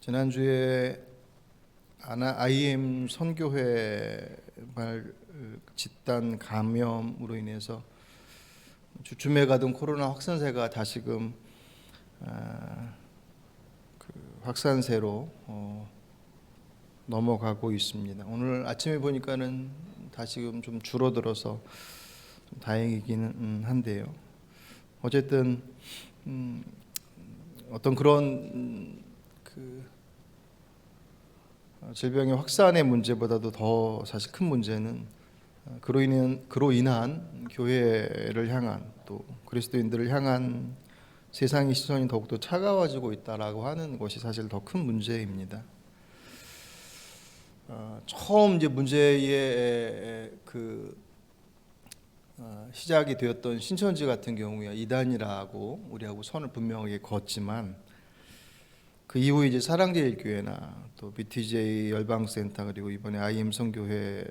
지난주에 IM 선교회 집단 감염으로 인해서 주춤해 가던 코로나 확산세가 다시금 확산세로 넘어가고 있습니다. 오늘 아침에 보니까는 다시금 좀 줄어들어서 좀 다행이기는 한데요. 어쨌든 어떤 그런 질병의 확산의 문제보다도 더 사실 큰 문제는 그로 인한 교회를 향한 또 그리스도인들을 향한 세상의 시선이 더욱더 차가워지고 있다라고 하는 것이 사실 더 큰 문제입니다. 처음 이제 문제의 시작이 되었던 신천지 같은 경우에 이단이라고 우리하고 선을 분명하게 그었지만 그 이후 이제 사랑제일교회나 또 BTJ 열방센터 그리고 이번에 IM 선교회로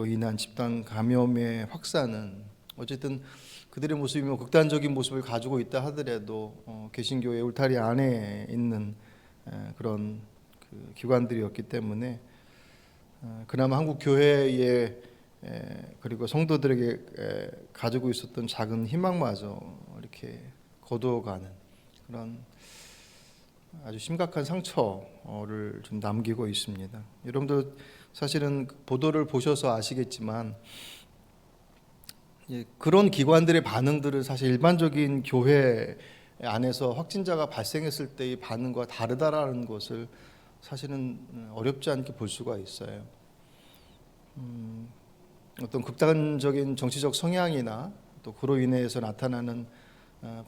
인한 집단 감염의 확산은 어쨌든 그들의 모습이 극단적인 모습을 가지고 있다 하더라도 개신교의 울타리 안에 있는 그런 기관들이었기 때문에 그나마 한국 교회에 그리고 성도들에게 가지고 있었던 작은 희망마저 이렇게 거두어가는 그런 아주 심각한 상처를 좀 남기고 있습니다. 여러분도 사실은 보도를 보셔서 아시겠지만 그런 기관들의 반응들은 사실 일반적인 교회 안에서 확진자가 발생했을 때의 반응과 다르다라는 것을 사실은 어렵지 않게 볼 수가 있어요. 어떤 극단적인 정치적 성향이나 또 그로 인해서 나타나는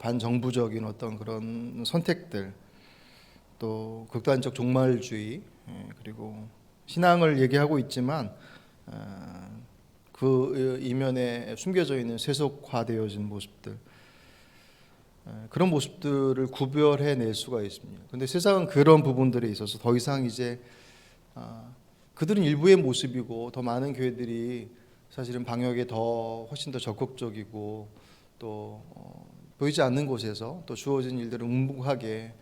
반정부적인 어떤 그런 선택들, 또 극단적 종말주의, 그리고 신앙을 얘기하고 있지만 그 이면에 숨겨져 있는 세속화되어진 모습들, 그런 모습들을 구별해낼 수가 있습니다. 그런데 세상은 그런 부분들에 있어서 더 이상 이제 그들은 일부의 모습이고 더 많은 교회들이 사실은 방역에 훨씬 더 적극적이고 또 보이지 않는 곳에서 또 주어진 일들을 묵묵하게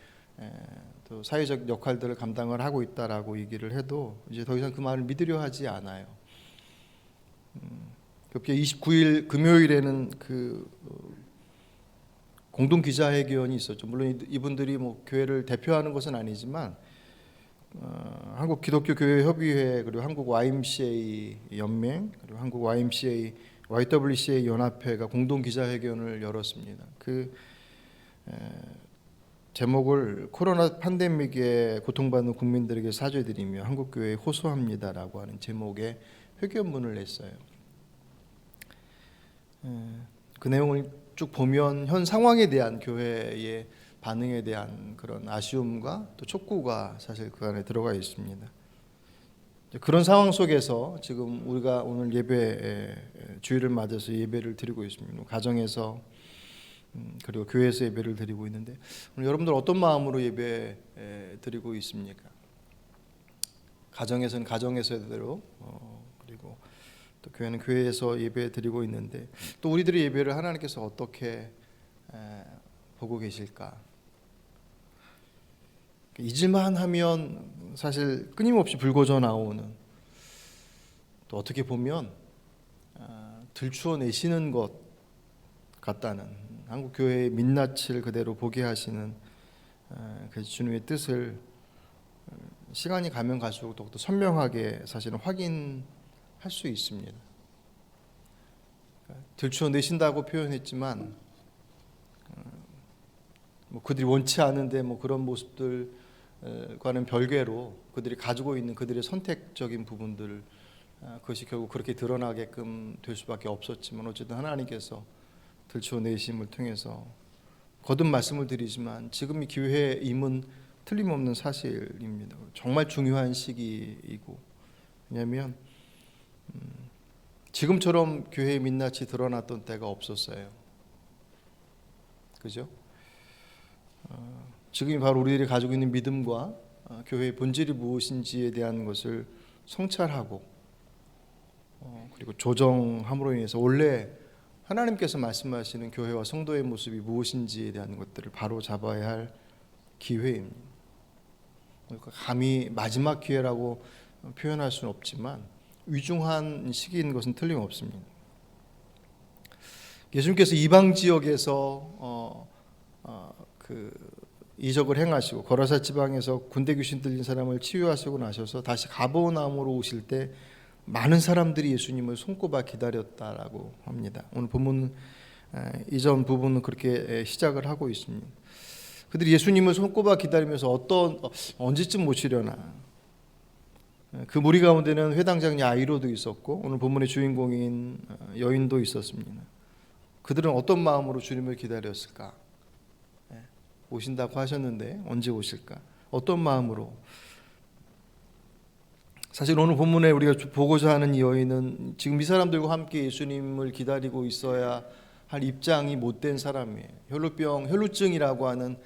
또 사회적 역할들을 감당을 하고 있다라고 얘기를 해도 이제 더 이상 그 말을 믿으려 하지 않아요. 급기야 29일 금요일에는 공동 기자회견이 있었죠. 물론 이분들이 교회를 대표하는 것은 아니지만 한국 기독교 교회 협의회 그리고 한국 YMCA 연맹 그리고 한국 YWCA 연합회가 공동 기자회견을 열었습니다. 제목을 코로나 팬데믹에 고통받는 국민들에게 사죄드리며 한국교회에 호소합니다라고 하는 제목의 회견문을 냈어요. 그 내용을 쭉 보면 현 상황에 대한 교회의 반응에 대한 그런 아쉬움과 또 촉구가 사실 그 안에 들어가 있습니다. 그런 상황 속에서 지금 우리가 오늘 예배 주일을 맞아서 예배를 드리고 있습니다. 가정에서 그리고 교회에서 예배를 드리고 있는데 오늘 여러분들 어떤 마음으로 예배 드리고 있습니까? 가정에서는 가정에서대로 그리고 또 교회는 교회에서 예배 드리고 있는데 또 우리들의 예배를 하나님께서 어떻게 보고 계실까? 잊을만 하면 사실 끊임없이 불거져 나오는 또 어떻게 보면 들추어내시는 것 같다는 한국 교회의 민낯을 그대로 보게 하시는 그 주님의 뜻을 시간이 가면 갈수록 더욱더 선명하게 사실은 확인할 수 있습니다. 들추어내신다고 표현했지만 그들이 원치 않은데 그런 모습들과는 별개로 그들이 가지고 있는 그들의 선택적인 부분들 그것이 결국 그렇게 드러나게끔 될 수밖에 없었지만 어쨌든 하나님께서 들추어내심을 통해서 거듭 말씀을 드리지만 지금 이 기회임은 틀림없는 사실입니다. 정말 중요한 시기이고 왜냐하면 지금처럼 교회의 민낯이 드러났던 때가 없었어요. 그죠? 지금이 바로 우리들이 가지고 있는 믿음과 교회의 본질이 무엇인지에 대한 것을 성찰하고 그리고 조정함으로 인해서 원래 하나님께서 말씀하시는 교회와 성도의 모습이 무엇인지에 대한 것들을 바로 잡아야 할 기회입니다. 감히 마지막 기회라고 표현할 수는 없지만 위중한 시기인 것은 틀림없습니다. 예수님께서 이방 지역에서 이적을 행하시고 거라사 지방에서 군대 귀신 들린 사람을 치유하시고 나셔서 다시 가버나움으로 오실 때 많은 사람들이 예수님을 손꼽아 기다렸다라고 합니다. 오늘 본문 이전 부분은 그렇게 시작을 하고 있습니다. 그들이 예수님을 손꼽아 기다리면서 언제쯤 오시려나. 그 무리 가운데는 회당장 야이로도 있었고 오늘 본문의 주인공인 여인도 있었습니다. 그들은 어떤 마음으로 주님을 기다렸을까? 오신다고 하셨는데 언제 오실까? 어떤 마음으로? 사실 오늘 본문에 우리가 보고자 하는 이 여인은 지금 이 사람들과 함께 예수님을 기다리고 있어야 할 입장이 못된 사람이에요. 혈루증이라고 하는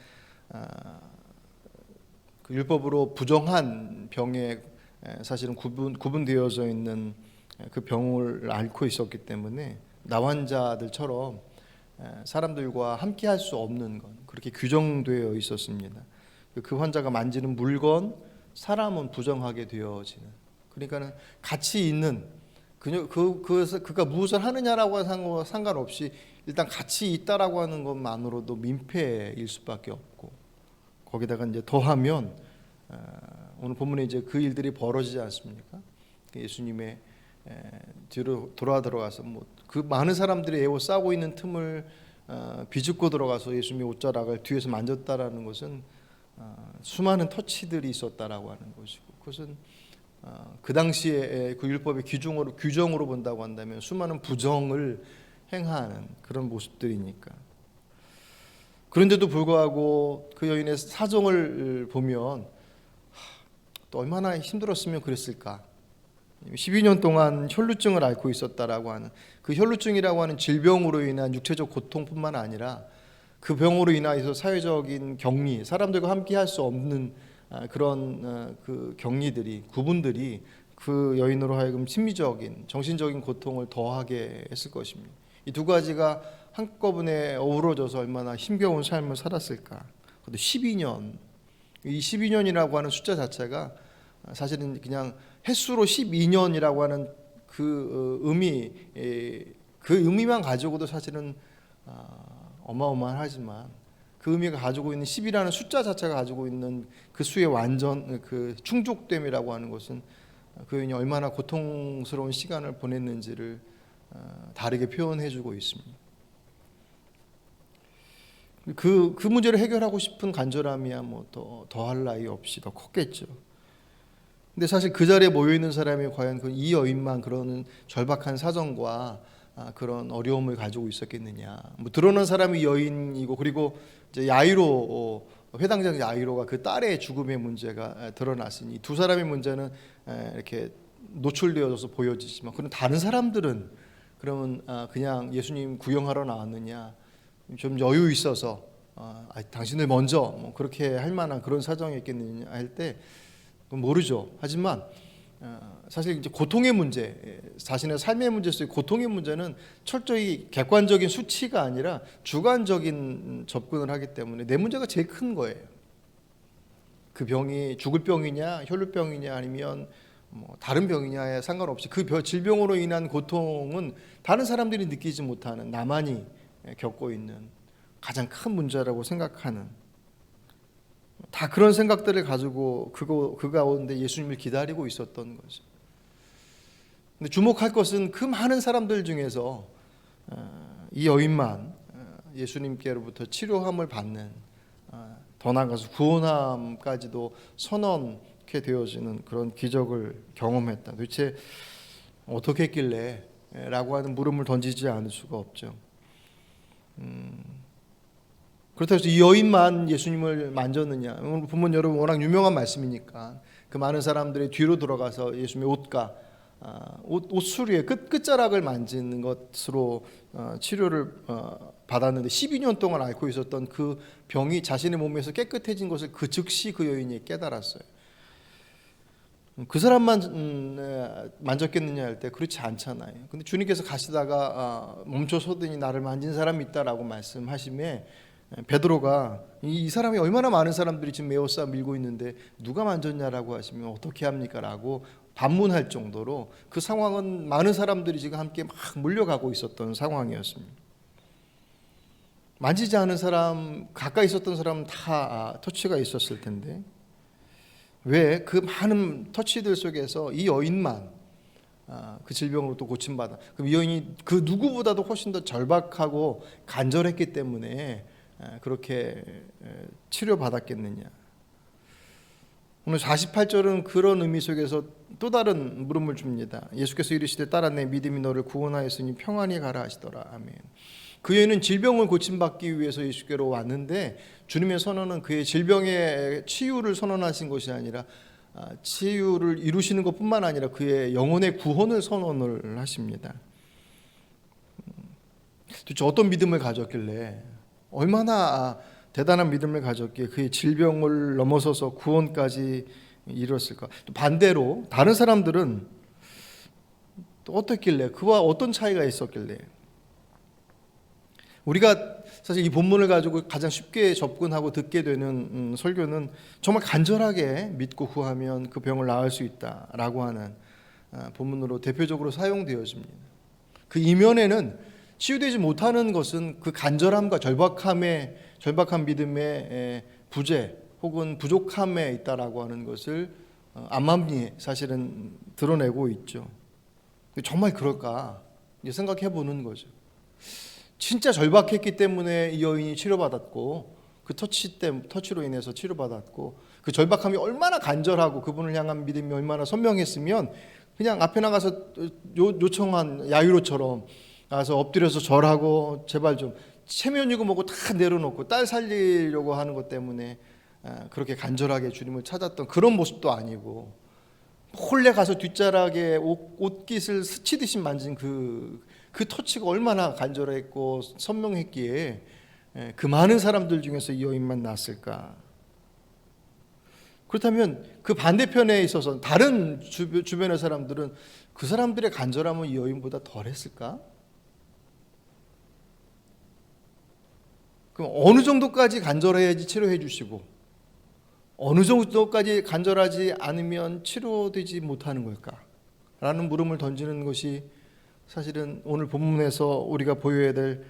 그 율법으로 부정한 병에 사실은 구분되어져 있는 그 병을 앓고 있었기 때문에 나환자들처럼 사람들과 함께 할 수 없는 것, 그렇게 규정되어 있었습니다. 그 환자가 만지는 물건, 사람은 부정하게 되어지는. 그러니까는 같이 있는 그가 무엇을 하느냐라고 상관없이 일단 같이 있다라고 하는 것만으로도 민폐일 수밖에 없고, 거기다가 이제 더하면 오늘 본문에 이제 그 일들이 벌어지지 않습니까? 예수님의 뒤로 들어가서 그 많은 사람들이 에워싸고 있는 틈을 비집고 들어가서 예수님의 옷자락을 뒤에서 만졌다라는 것은 수많은 터치들이 있었다라고 하는 것이고, 그것은 그 당시에 그 율법의 규정으로 본다고 한다면 수많은 부정을 행하는 그런 모습들이니까. 그런데도 불구하고 그 여인의 사정을 보면 또 얼마나 힘들었으면 그랬을까. 12년 동안 혈루증을 앓고 있었다라고 하는, 그 혈루증이라고 하는 질병으로 인한 육체적 고통뿐만 아니라 그 병으로 인하여서 사회적인 격리, 사람들과 함께 할 수 없는 그런 그 격리들이, 구분들이 그 여인으로 하여금 심리적인, 정신적인 고통을 더하게 했을 것입니다. 이 두 가지가 한꺼번에 어우러져서 얼마나 힘겨운 삶을 살았을까. 그것도 12년, 이 12년이라고 하는 숫자 자체가 사실은 그냥 횟수로 12년이라고 하는 그 의미만 가지고도 사실은 어마어마하지만, 그 의미가 가지고 있는 10이라는 숫자 자체가 가지고 있는 그 수의 완전 그 충족됨이라고 하는 것은 그 여인이 얼마나 고통스러운 시간을 보냈는지를 다르게 표현해주고 있습니다. 그 문제를 해결하고 싶은 간절함이야 더할 나위 없이 더 컸겠죠. 근데 사실 그 자리에 모여 있는 사람이 과연 이 여인만 그런 절박한 사정과 그런 어려움을 가지고 있었겠느냐. 드러난 사람이 여인이고, 그리고 이제 야이로, 회당장 야이로가 그 딸의 죽음의 문제가 드러났으니 두 사람의 문제는 이렇게 노출되어져서 보여지지만, 그런 다른 사람들은 그러면 그냥 예수님 구경하러 나왔느냐, 좀 여유 있어서 당신들 먼저 그렇게 할 만한 그런 사정이었겠느냐 할 때 모르죠. 하지만 사실 이제 고통의 문제, 자신의 삶의 문제 속의 고통의 문제는 철저히 객관적인 수치가 아니라 주관적인 접근을 하기 때문에 내 문제가 제일 큰 거예요. 그 병이 죽을 병이냐, 혈루병이냐, 아니면 다른 병이냐에 상관없이 그 질병으로 인한 고통은 다른 사람들이 느끼지 못하는, 나만이 겪고 있는 가장 큰 문제라고 생각하는, 다 그런 생각들을 가지고 그 가운데 예수님을 기다리고 있었던 거죠. 근데 주목할 것은 그 많은 사람들 중에서 이 여인만 예수님께로부터 치료함을 받는, 더 나아가서 구원함까지도 선언케 되어지는 그런 기적을 경험했다. 도대체 어떻게 했길래? 라고 하는 물음을 던지지 않을 수가 없죠. 그렇다고 해서 이 여인만 예수님을 만졌느냐? 오늘 본문 여러분 워낙 유명한 말씀이니까 그 많은 사람들이 뒤로 들어가서 예수님의 옷수리의 끝자락을 만지는 것으로 치료를 받았는데, 12년 동안 앓고 있었던 그 병이 자신의 몸에서 깨끗해진 것을 그 즉시 그 여인이 깨달았어요. 그 사람만 만졌겠느냐 할 때 그렇지 않잖아요. 근데 주님께서 가시다가 멈춰서더니 나를 만진 사람이 있다라고 말씀하심에 베드로가 이 사람이 얼마나 많은 사람들이 지금 에워싸 밀고 있는데 누가 만졌냐라고 하시면 어떻게 합니까? 라고 반문할 정도로 그 상황은 많은 사람들이 지금 함께 막 몰려가고 있었던 상황이었습니다. 만지지 않은 사람, 가까이 있었던 사람 다 터치가 있었을 텐데 왜 그 많은 터치들 속에서 이 여인만 그 질병으로 또 고침받아, 그럼 이 여인이 그 누구보다도 훨씬 더 절박하고 간절했기 때문에 그렇게 치료받았겠느냐. 오늘 48절은 그런 의미 속에서 또 다른 물음을 줍니다. 예수께서 이르시되 딸아 내 믿음이 너를 구원하였으니 평안히 가라 하시더라. 아멘. 그 여인은 질병을 고침받기 위해서 예수께로 왔는데 주님의 선언은 그의 질병의 치유를 선언하신 것이 아니라 치유를 이루시는 것뿐만 아니라 그의 영혼의 구원을 선언을 하십니다. 도대체 어떤 믿음을 가졌길래, 얼마나 대단한 믿음을 가졌기에 그의 질병을 넘어서서 구원까지 이뤘을까? 또 반대로 다른 사람들은 또 어떻길래, 그와 어떤 차이가 있었길래? 우리가 사실 이 본문을 가지고 가장 쉽게 접근하고 듣게 되는 설교는 정말 간절하게 믿고 구하면 그 병을 나을 수 있다라고 하는 본문으로 대표적으로 사용되어집니다. 그 이면에는 치유되지 못하는 것은 그 간절함과 절박한 믿음의 부재 혹은 부족함에 있다라고 하는 것을 암암리에 사실은 드러내고 있죠. 정말 그럴까 생각해 보는 거죠. 진짜 절박했기 때문에 이 여인이 치료받았고 그 터치로 인해서 치료받았고 그 절박함이 얼마나 간절하고 그분을 향한 믿음이 얼마나 선명했으면 그냥 앞에 나가서 요청한 야이로처럼 가서 엎드려서 절하고 제발 좀 체면이고 뭐고 다 내려놓고 딸 살리려고 하는 것 때문에 그렇게 간절하게 주님을 찾았던 그런 모습도 아니고 홀래 가서 뒷자락에 옷깃을 스치듯이 만진 그 터치가 얼마나 간절했고 선명했기에 그 많은 사람들 중에서 이 여인만 났을까? 그렇다면 그 반대편에 있어서 다른 주변의 사람들은 그 사람들의 간절함은 이 여인보다 덜했을까? 그럼 어느 정도까지 간절해야지 치료해 주시고 어느 정도까지 간절하지 않으면 치료되지 못하는 걸까? 라는 물음을 던지는 것이 사실은 오늘 본문에서 우리가 보여야 될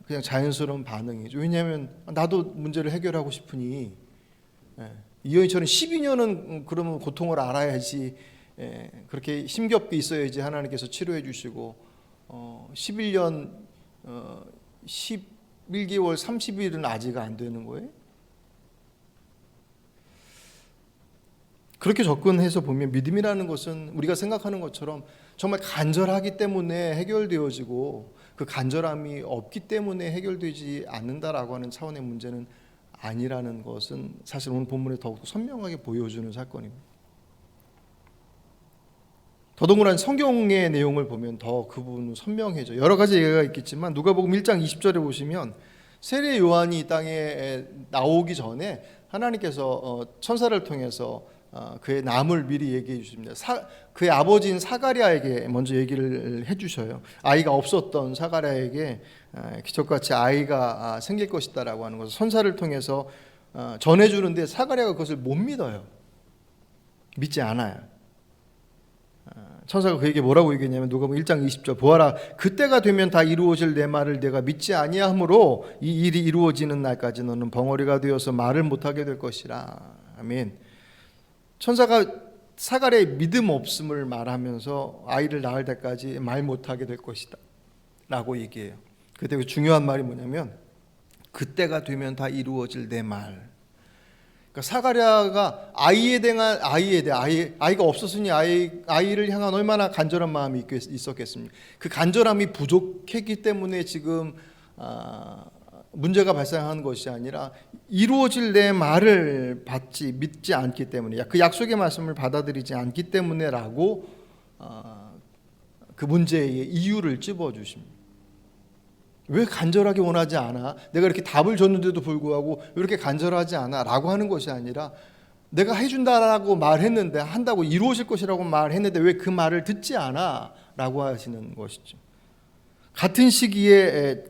그냥 자연스러운 반응이죠. 왜냐하면 나도 문제를 해결하고 싶으니 이 여인처럼 12년은 그러면 고통을 알아야지 그렇게 힘겹게 있어야지 하나님께서 치료해 주시고 11년 11개월 30일은 아직 안 되는 거예요. 그렇게 접근해서 보면 믿음이라는 것은 우리가 생각하는 것처럼 정말 간절하기 때문에 해결되어지고 그 간절함이 없기 때문에 해결되지 않는다라고 하는 차원의 문제는 아니라는 것은 사실 오늘 본문에 더욱 선명하게 보여주는 사건입니다. 더더군다나 성경의 내용을 보면 더 그 부분은 선명해져. 여러 가지 예가 있겠지만 누가복음 1장 20절에 보시면 세례 요한이 이 땅에 나오기 전에 하나님께서 천사를 통해서 그의 남을 미리 얘기해 주십니다. 그의 아버지인 사가랴에게 먼저 얘기를 해주셔요. 아이가 없었던 사가랴에게 기적같이 아이가 생길 것이다라고 하는 것을 천사를 통해서 전해주는데 사가랴가 그것을 못 믿어요. 믿지 않아요. 천사가 그에게 뭐라고 얘기했냐면 누가복음 1장 20절 보아라 그때가 되면 다 이루어질 내 말을 내가 믿지 아니하므로 이 일이 이루어지는 날까지 너는 벙어리가 되어서 말을 못하게 될 것이라. 아멘. 천사가 사가랴의 믿음 없음을 말하면서 아이를 낳을 때까지 말 못하게 될 것이다 라고 얘기해요. 그때 그 중요한 말이 뭐냐면 그때가 되면 다 이루어질 내 말. 그러니까 사가랴가 아이가 없었으니 아이를 향한 얼마나 간절한 마음이 있었겠습니까? 그 간절함이 부족했기 때문에 지금 문제가 발생한 것이 아니라 이루어질 내 말을 믿지 않기 때문에 그 약속의 말씀을 받아들이지 않기 때문에라고 그 문제의 이유를 찝어주십니다. 왜 간절하게 원하지 않아? 내가 이렇게 답을 줬는데도 불구하고 왜 이렇게 간절하지 않아? 라고 하는 것이 아니라 내가 해준다라고 말했는데 한다고 이루어질 것이라고 말했는데 왜 그 말을 듣지 않아? 라고 하시는 것이죠. 같은 시기에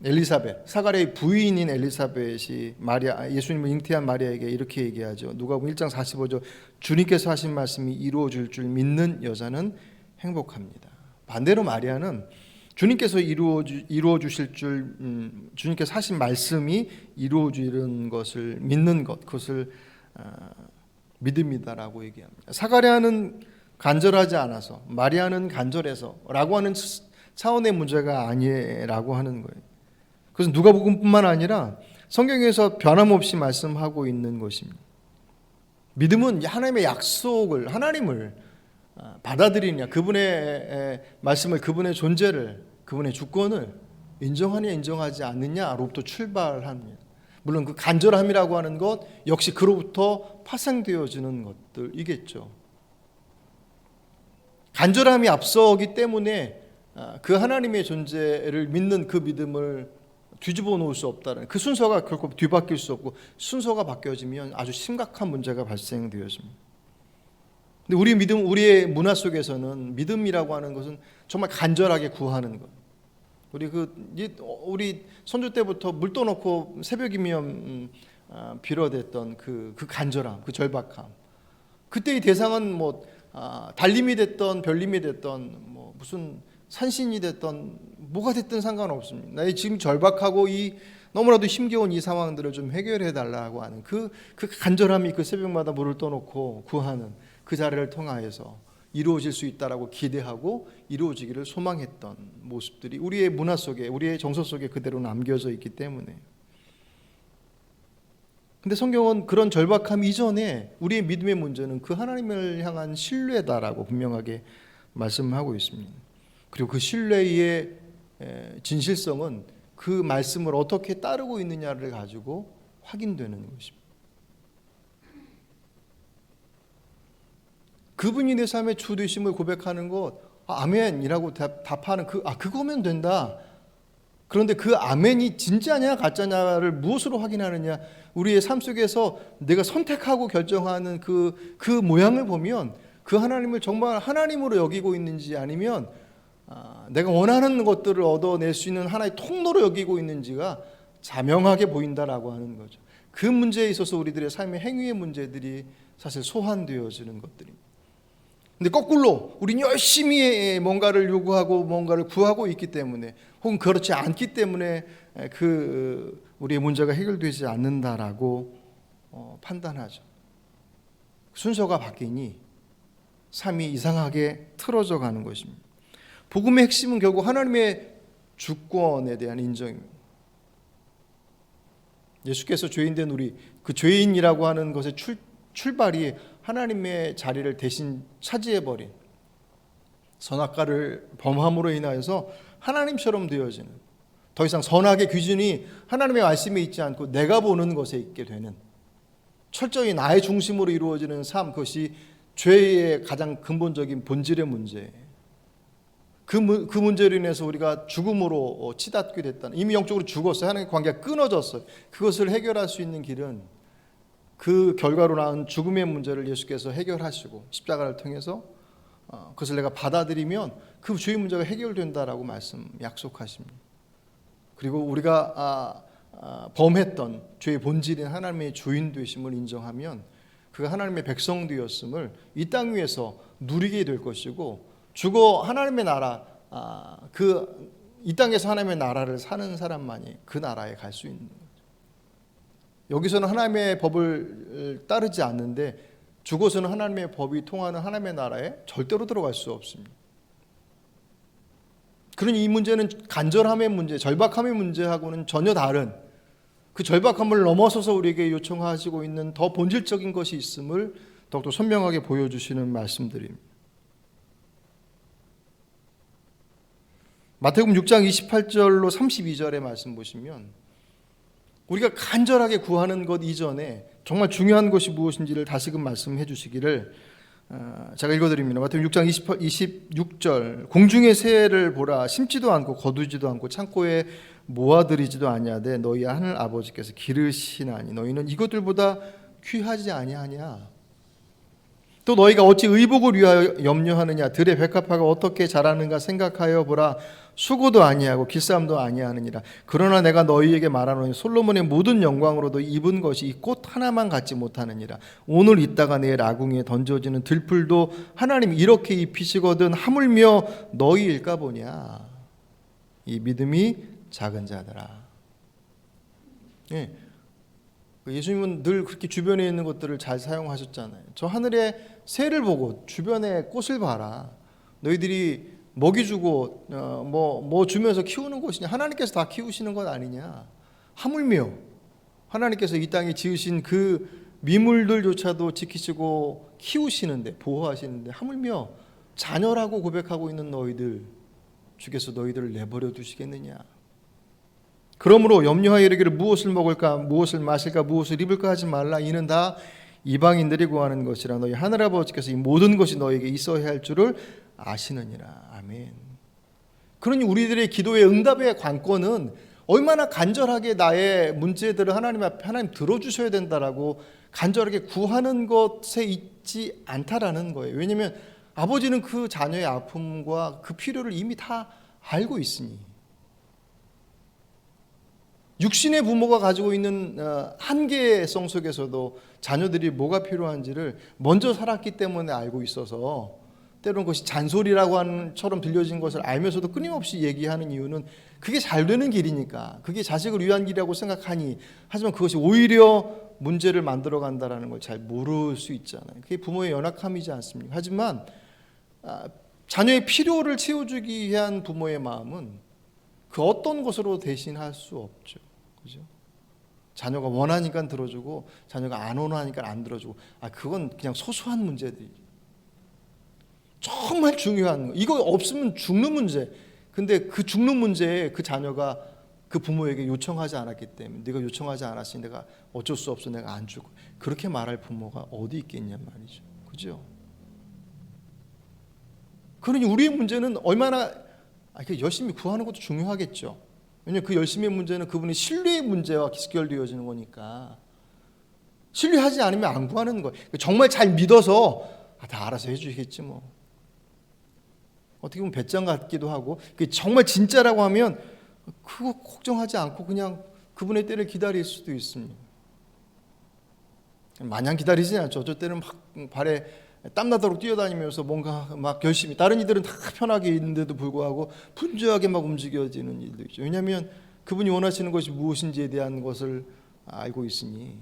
엘리사벳, 사가랴의 부인인 엘리사벳이 예수님을 잉태한 마리아에게 이렇게 얘기하죠. 누가복음 1장 45절, 주님께서 하신 말씀이 이루어질 줄 믿는 여자는 행복합니다. 반대로 마리아는 주님께서 이루어 주실 줄, 주님께서 하신 말씀이 이루어지는 것을 믿는 것, 그것을 믿음이다라고 얘기합니다. 사가랴는 간절하지 않아서, 마리아는 간절해서라고 하는 차원의 문제가 아니라고 하는 거예요. 그래서 누가복음뿐만 아니라 성경에서 변함없이 말씀하고 있는 것입니다. 믿음은 하나님의 약속을, 하나님을 받아들이냐, 그분의 말씀을, 그분의 존재를, 그분의 주권을 인정하냐 인정하지 않느냐로부터 출발합니다. 물론 그 간절함이라고 하는 것 역시 그로부터 파생되어지는 것들이겠죠. 간절함이 앞서기 때문에 그 하나님의 존재를 믿는 그 믿음을 뒤집어 놓을 수 없다는, 그 순서가 결코 뒤바뀔 수 없고, 순서가 바뀌어지면 아주 심각한 문제가 발생되어집니다. 근데 우리 믿음, 우리의 문화 속에서는 믿음이라고 하는 것은 정말 간절하게 구하는 것. 우리 선조 때부터 물 떠놓고 새벽이면 빌어댔던 그 간절함, 그 절박함. 그때의 대상은 달림이 됐던 별림이 됐던 무슨 산신이 됐던 뭐가 됐든 상관없습니다. 나의 지금 절박하고 이 너무나도 힘겨운 이 상황들을 좀 해결해 달라고 하는 그 간절함이, 그 새벽마다 물을 떠놓고 구하는 그 자리를 통하여서 이루어질 수 있다라고 기대하고 이루어지기를 소망했던 모습들이 우리의 문화 속에, 우리의 정서 속에 그대로 남겨져 있기 때문에. 근데 성경은 그런 절박함 이전에 우리의 믿음의 문제는 그 하나님을 향한 신뢰다라고 분명하게 말씀하고 있습니다. 그리고 그 신뢰의 진실성은 그 말씀을 어떻게 따르고 있느냐를 가지고 확인되는 것입니다. 그분이 내 삶의 주 되심을 고백하는 것, 아멘이라고 답하는 그거면 된다. 그런데 그 아멘이 진짜냐 가짜냐를 무엇으로 확인하느냐, 우리의 삶 속에서 내가 선택하고 결정하는 그 모양을 보면 그 하나님을 정말 하나님으로 여기고 있는지, 아니면 내가 원하는 것들을 얻어낼 수 있는 하나의 통로로 여기고 있는지가 자명하게 보인다라고 하는 거죠. 그 문제에 있어서 우리들의 삶의 행위의 문제들이 사실 소환되어지는 것들입니다. 근데 거꾸로 우리는 열심히 뭔가를 요구하고 뭔가를 구하고 있기 때문에, 혹은 그렇지 않기 때문에 우리의 문제가 해결되지 않는다라고 판단하죠. 순서가 바뀌니 삶이 이상하게 틀어져 가는 것입니다. 복음의 핵심은 결국 하나님의 주권에 대한 인정입니다. 예수께서 죄인된 우리, 그 죄인이라고 하는 것의 출발이 하나님의 자리를 대신 차지해버린, 선악과를 범함으로 인하여서 하나님처럼 되어지는, 더 이상 선악의 기준이 하나님의 말씀에 있지 않고 내가 보는 것에 있게 되는, 철저히 나의 중심으로 이루어지는 삶, 그것이 죄의 가장 근본적인 본질의 문제예요. 그 문제로 인해서 우리가 죽음으로 치닫게 됐다는, 이미 영적으로 죽었어요. 하나님의 관계가 끊어졌어요. 그것을 해결할 수 있는 길은 그 결과로 낳은 죽음의 문제를 예수께서 해결하시고 십자가를 통해서 그것을 내가 받아들이면 그 죄의 문제가 해결된다라고 약속하십니다. 그리고 우리가 범했던 죄의 본질인 하나님의 주인 되심을 인정하면 그가 하나님의 백성 되었음을 이 땅 위에서 누리게 될 것이고, 죽어 하나님의 나라, 이 땅에서 하나님의 나라를 사는 사람만이 그 나라에 갈 수 있는 거죠. 여기서는 하나님의 법을 따르지 않는데 죽어서는 하나님의 법이 통하는 하나님의 나라에 절대로 들어갈 수 없습니다. 그러니 이 문제는 간절함의 문제, 절박함의 문제하고는 전혀 다른, 그 절박함을 넘어서서 우리에게 요청하시고 있는 더 본질적인 것이 있음을 더욱더 선명하게 보여주시는 말씀들입니다. 마태복음 6장 28절로 32절의 말씀 보시면, 우리가 간절하게 구하는 것 이전에 정말 중요한 것이 무엇인지를 다시금 말씀해 주시기를 제가 읽어드립니다. 마태복음 6장 26절, 공중의 새를 보라, 심지도 않고 거두지도 않고 창고에 모아들이지도 아니하되 너희 하늘 아버지께서 기르시나니 너희는 이것들보다 귀하지 아니하냐. 또 너희가 어찌 의복을 위하여 염려하느냐? 들의 백합화가 어떻게 자라는가 생각하여 보라. 수고도 아니하고 길쌈도 아니하느니라. 그러나 내가 너희에게 말하노니 솔로몬의 모든 영광으로도 입은 것이 이 꽃 하나만 갖지 못하느니라. 오늘 있다가 내일 아궁이에 던져지는 들풀도 하나님 이렇게 입히시거든 하물며 너희일까 보냐. 이 믿음이 작은 자들아. 예. 예수님은 늘 그렇게 주변에 있는 것들을 잘 사용하셨잖아요. 저 하늘의 새를 보고 주변에 꽃을 봐라. 너희들이 먹이 주고 뭐 주면서 키우는 것이냐? 하나님께서 다 키우시는 것 아니냐? 하물며 하나님께서 이 땅에 지으신 그 미물들조차도 지키시고 키우시는데, 보호하시는데 하물며 자녀라고 고백하고 있는 너희들, 주께서 너희들을 내버려 두시겠느냐? 그러므로 염려하여 이르기를 무엇을 먹을까, 무엇을 마실까, 무엇을 입을까 하지 말라. 이는 다 이방인들이 구하는 것이라. 너희 하늘아버지께서 이 모든 것이 너에게 있어야 할 줄을 아시느니라. 아멘. 그러니 우리들의 기도의 응답의 관건은 얼마나 간절하게 나의 문제들을 하나님 앞에 하나님 들어주셔야 된다라고 간절하게 구하는 것에 있지 않다라는 거예요. 왜냐하면 아버지는 그 자녀의 아픔과 그 필요를 이미 다 알고 있으니. 육신의 부모가 가지고 있는 한계성 속에서도 자녀들이 뭐가 필요한지를 먼저 살았기 때문에 알고 있어서 때로는 그것이 잔소리라고 하는 처럼 들려진 것을 알면서도 끊임없이 얘기하는 이유는 그게 잘 되는 길이니까, 그게 자식을 위한 길이라고 생각하니, 하지만 그것이 오히려 문제를 만들어 간다라는 걸 잘 모를 수 있잖아요. 그게 부모의 연약함이지 않습니까? 하지만 자녀의 필요를 채워주기 위한 부모의 마음은 그 어떤 것으로 대신할 수 없죠. 그죠? 자녀가 원하니까 들어주고 자녀가 안 원하니까 안 들어주고, 그건 그냥 소소한 문제들이죠. 정말 중요한 거, 이거 없으면 죽는 문제. 근데 그 죽는 문제에 그 자녀가 그 부모에게 요청하지 않았기 때문에, 네가 요청하지 않았으니 내가 어쩔 수 없어, 내가 안 주고, 그렇게 말할 부모가 어디 있겠냔 말이죠. 그죠? 그러니 우리의 문제는 얼마나 열심히 구하는 것도 중요하겠죠. 왜냐하면 그 열심의 문제는 그분의 신뢰의 문제와 직결되어지는 거니까. 신뢰하지 않으면 안 구하는 거예요. 정말 잘 믿어서 다 알아서 해주시겠지 뭐. 어떻게 보면 배짱 같기도 하고, 정말 진짜라고 하면 그거 걱정하지 않고 그냥 그분의 때를 기다릴 수도 있습니다. 마냥 기다리지 않죠. 어쩔 때는 막 발에 땀나도록 뛰어다니면서 뭔가 막 열심히, 다른 이들은 다 편하게 있는데도 불구하고 분주하게 막 움직여지는 일도 있죠. 왜냐하면 그분이 원하시는 것이 무엇인지에 대한 것을 알고 있으니.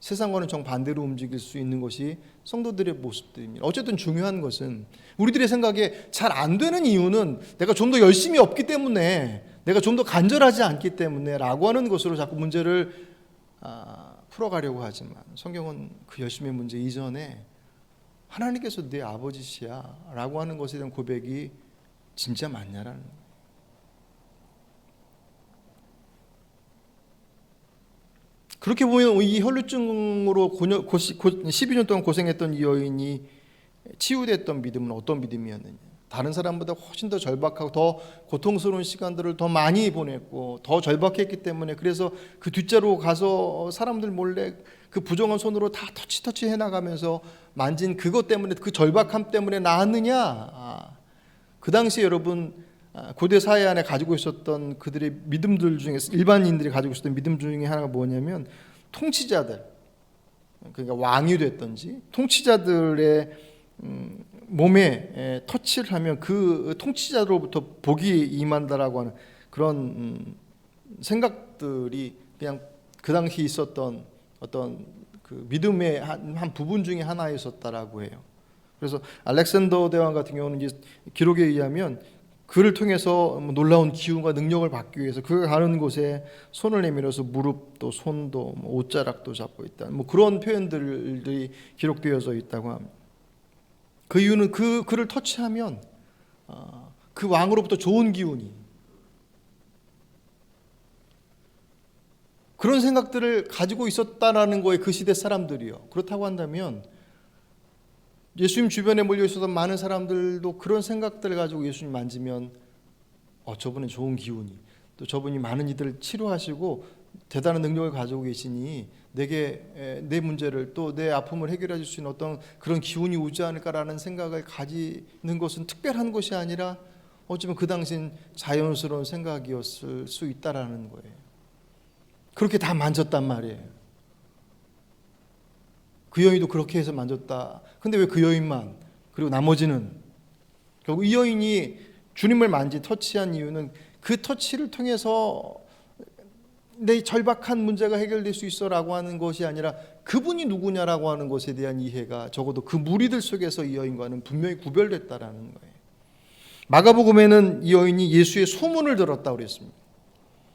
세상과는 정반대로 움직일 수 있는 것이 성도들의 모습들입니다. 어쨌든 중요한 것은 우리들의 생각에 잘 안 되는 이유는 내가 좀 더 열심히 없기 때문에, 내가 좀 더 간절하지 않기 때문에 라고 하는 것으로 자꾸 문제를 풀어가려고 하지만, 성경은 그 열심의 문제 이전에 하나님께서 내 아버지시야 라고 하는 것에 대한 고백이 진짜 맞냐라는 거예요. 그렇게 보면 이 혈루증으로 12년 동안 고생했던 이 여인이 치유됐던 믿음은 어떤 믿음이었느냐. 다른 사람보다 훨씬 더 절박하고 더 고통스러운 시간들을 더 많이 보냈고 더 절박했기 때문에, 그래서 그 뒷자로 가서 사람들 몰래 그 부정한 손으로 다 터치 해나가면서 만진 그것 때문에, 그 절박함 때문에 나았느냐. 그 당시에 여러분 고대 사회 안에 가지고 있었던 그들의 믿음들 중에, 일반인들이 가지고 있었던 믿음 중에 하나가 뭐냐면, 통치자들, 그러니까 왕이 됐든지 통치자들의 몸에 터치를 하면 그 통치자로부터 복이 임한다라고 하는 그런 생각들이 그냥 그 당시 있었던 어떤 그 믿음의 한 부분 중에 하나였었다라고 해요. 그래서 알렉산더 대왕 같은 경우는 이제 기록에 의하면 그를 통해서 놀라운 기운과 능력을 받기 위해서 그가 가는 곳에 손을 내밀어서 무릎도 손도 옷자락도 잡고 있다, 그런 표현들이 기록되어져 있다고 합니다. 그 이유는 그를 터치하면 그 왕으로부터 좋은 기운이, 그런 생각들을 가지고 있었다라는 거예요. 그 시대 사람들이요. 그렇다고 한다면 예수님 주변에 몰려 있었던 많은 사람들도 그런 생각들을 가지고 예수님 만지면 저분은 좋은 기운이, 또 저분이 많은 이들을 치료하시고 대단한 능력을 가지고 계시니 내게 내 문제를 또 내 아픔을 해결해 줄 수 있는 어떤 그런 기운이 오지 않을까라는 생각을 가지는 것은 특별한 것이 아니라 어쩌면 그 당시엔 자연스러운 생각이었을 수 있다라는 거예요. 그렇게 다 만졌단 말이에요. 그 여인도 그렇게 해서 만졌다. 근데 왜 그 여인만, 그리고 나머지는, 결국 이 여인이 주님을 터치한 이유는 그 터치를 통해서 내 절박한 문제가 해결될 수 있어라고 하는 것이 아니라 그분이 누구냐라고 하는 것에 대한 이해가 적어도 그 무리들 속에서 이 여인과는 분명히 구별됐다라는 거예요. 마가복음에는 이 여인이 예수의 소문을 들었다고 그랬습니다.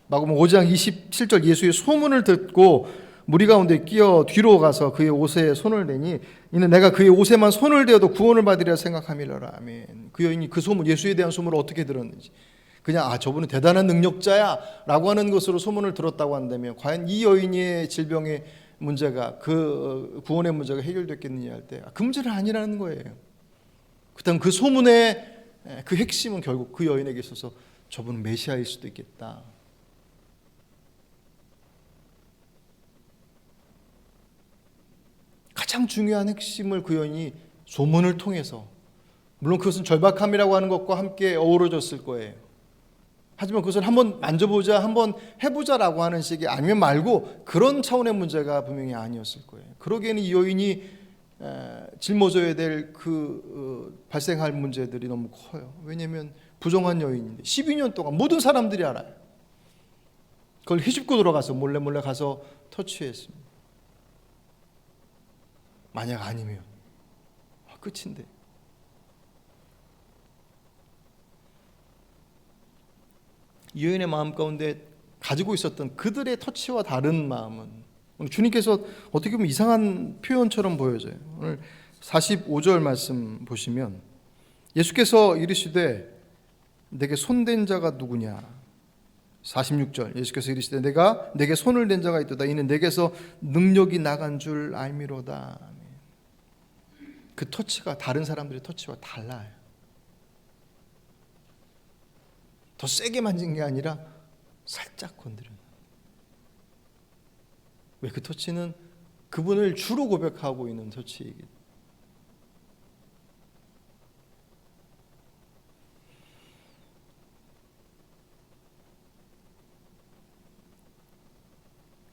마가복음 5장 27절, 예수의 소문을 듣고 무리 가운데 끼어 뒤로 가서 그의 옷에 손을 대니 이는 내가 그의 옷에만 손을 대어도 구원을 받으리라 생각함이라. 아멘. 그 여인이 그 소문, 예수에 대한 소문을 어떻게 들었는지, 그냥 저분은 대단한 능력자야 라고 하는 것으로 소문을 들었다고 한다면 과연 이 여인의 질병의 문제가, 그 구원의 문제가 해결됐겠느냐 할 때 그 문제는 아니라는 거예요. 그다음 그 소문의 그 핵심은 결국 그 여인에게 있어서 저분은 메시아일 수도 있겠다. 가장 중요한 핵심을 그 여인이 소문을 통해서, 물론 그것은 절박함이라고 하는 것과 함께 어우러졌을 거예요. 하지만 그것을 한번 만져보자, 한번 해보자라고 하는 식이 아니면 말고 그런 차원의 문제가 분명히 아니었을 거예요. 그러기에는 이 여인이 짊어져야 될 발생할 문제들이 너무 커요. 왜냐하면 부정한 여인인데 12년 동안 모든 사람들이 알아요. 그걸 휘집고 들어가서 몰래 가서 터치했습니다. 만약 아니면 끝인데. 이 여인의 마음 가운데 가지고 있었던 그들의 터치와 다른 마음은 오늘 주님께서 어떻게 보면 이상한 표현처럼 보여져요. 오늘 45절 말씀 보시면 예수께서 이르시되 내게 손댄 자가 누구냐. 46절 예수께서 이르시되 내가 내게 손을 댄 자가 있도다. 이는 내게서 능력이 나간 줄 알미로다. 그 터치가 다른 사람들의 터치와 달라요. 더 세게 만진 게 아니라 살짝 건드려. 왜? 그 터치는 그분을 주로 고백하고 있는 터치이기.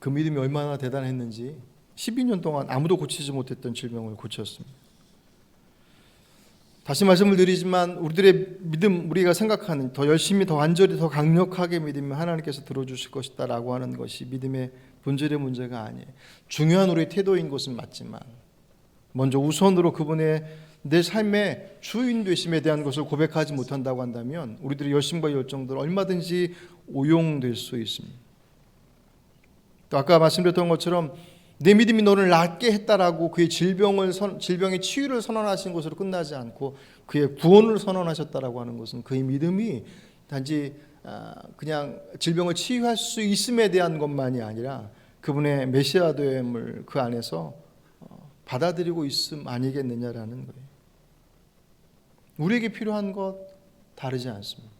그 믿음이 얼마나 대단했는지 12년 동안 아무도 고치지 못했던 질병을 고쳤습니다. 다시 말씀을 드리지만 우리들의 믿음, 우리가 생각하는 더 열심히, 더 간절히, 더 강력하게 믿으면 하나님께서 들어주실 것이다 라고 하는 것이 믿음의 본질의 문제가 아니에요. 중요한 우리의 태도인 것은 맞지만 먼저 우선으로 그분의 내 삶의 주인 되심에 대한 것을 고백하지 못한다고 한다면 우리들의 열심과 열정들 얼마든지 오용될 수 있습니다. 또 아까 말씀드렸던 것처럼 내 믿음이 너를 낫게 했다라고 그의 질병의 치유를 선언하신 것으로 끝나지 않고 그의 구원을 선언하셨다라고 하는 것은 그의 믿음이 단지 그냥 질병을 치유할 수 있음에 대한 것만이 아니라 그분의 메시아됨을 그 안에서 받아들이고 있음 아니겠느냐라는 거예요. 우리에게 필요한 것 다르지 않습니다.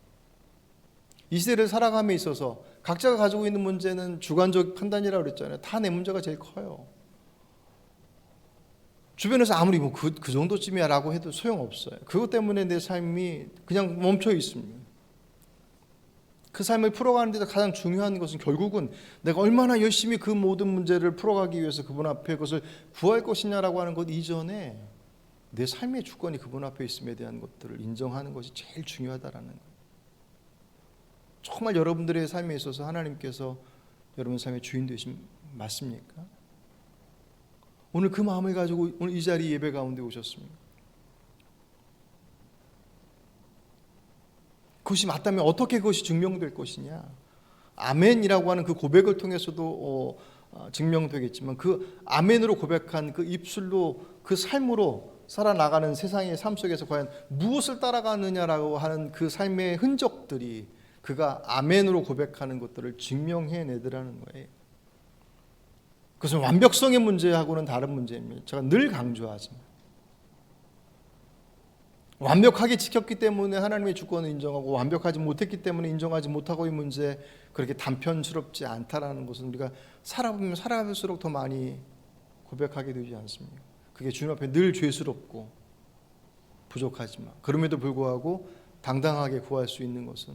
이 시대를 살아감에 있어서 각자가 가지고 있는 문제는 주관적 판단이라고 그랬잖아요. 다 내 문제가 제일 커요. 주변에서 아무리 그 정도쯤이야 라고 해도 소용없어요. 그것 때문에 내 삶이 그냥 멈춰 있습니다. 그 삶을 풀어가는 데서 가장 중요한 것은 결국은 내가 얼마나 열심히 그 모든 문제를 풀어가기 위해서 그분 앞에 그것을 구할 것이냐라고 하는 것 이전에 내 삶의 주권이 그분 앞에 있음에 대한 것들을 인정하는 것이 제일 중요하다라는 거예요. 정말 여러분들의 삶에 있어서 하나님께서 여러분 삶의 주인 되심 맞습니까? 오늘 그 마음을 가지고 오늘 이 자리 예배 가운데 오셨습니다. 그것이 맞다면 어떻게 그것이 증명될 것이냐? 아멘이라고 하는 그 고백을 통해서도 증명되겠지만 그 아멘으로 고백한 그 입술로 그 삶으로 살아나가는 세상의 삶 속에서 과연 무엇을 따라가느냐라고 하는 그 삶의 흔적들이 그가 아멘으로 고백하는 것들을 증명해내더라는 거예요. 그것은 완벽성의 문제하고는 다른 문제입니다. 제가 늘 강조하지만 완벽하게 지켰기 때문에 하나님의 주권을 인정하고 완벽하지 못했기 때문에 인정하지 못하고 이 문제 그렇게 단편스럽지 않다라는 것은 우리가 살아보면 살아갈수록 더 많이 고백하게 되지 않습니까? 그게 주님 앞에 늘 죄스럽고 부족하지만 그럼에도 불구하고 당당하게 구할 수 있는 것은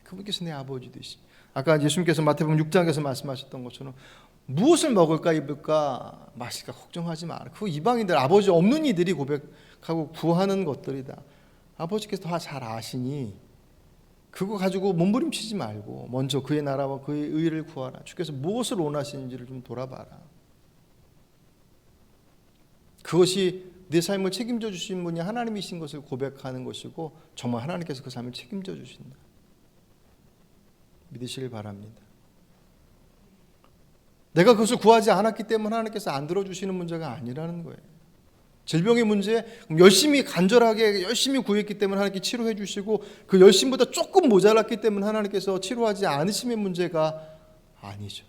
그분께서 내 아버지 되시. 아까 예수님께서 마태복음 6장에서 말씀하셨던 것처럼 무엇을 먹을까 입을까 마실까 걱정하지 마라. 그 이방인들 아버지 없는 이들이 고백하고 구하는 것들이다. 아버지께서 다 잘 아시니 그거 가지고 몸부림치지 말고 먼저 그의 나라와 그의 의를 구하라. 주께서 무엇을 원하시는지를 좀 돌아봐라. 그것이 내 삶을 책임져 주신 분이 하나님이신 것을 고백하는 것이고 정말 하나님께서 그 삶을 책임져 주신다. 믿으시길 바랍니다. 내가 그것을 구하지 않았기 때문에 하나님께서 안 들어주시는 문제가 아니라는 거예요. 질병의 문제 열심히 간절하게 열심히 구했기 때문에 하나님께 치료해 주시고 그 열심보다 조금 모자랐기 때문에 하나님께서 치료하지 않으심의 문제가 아니죠.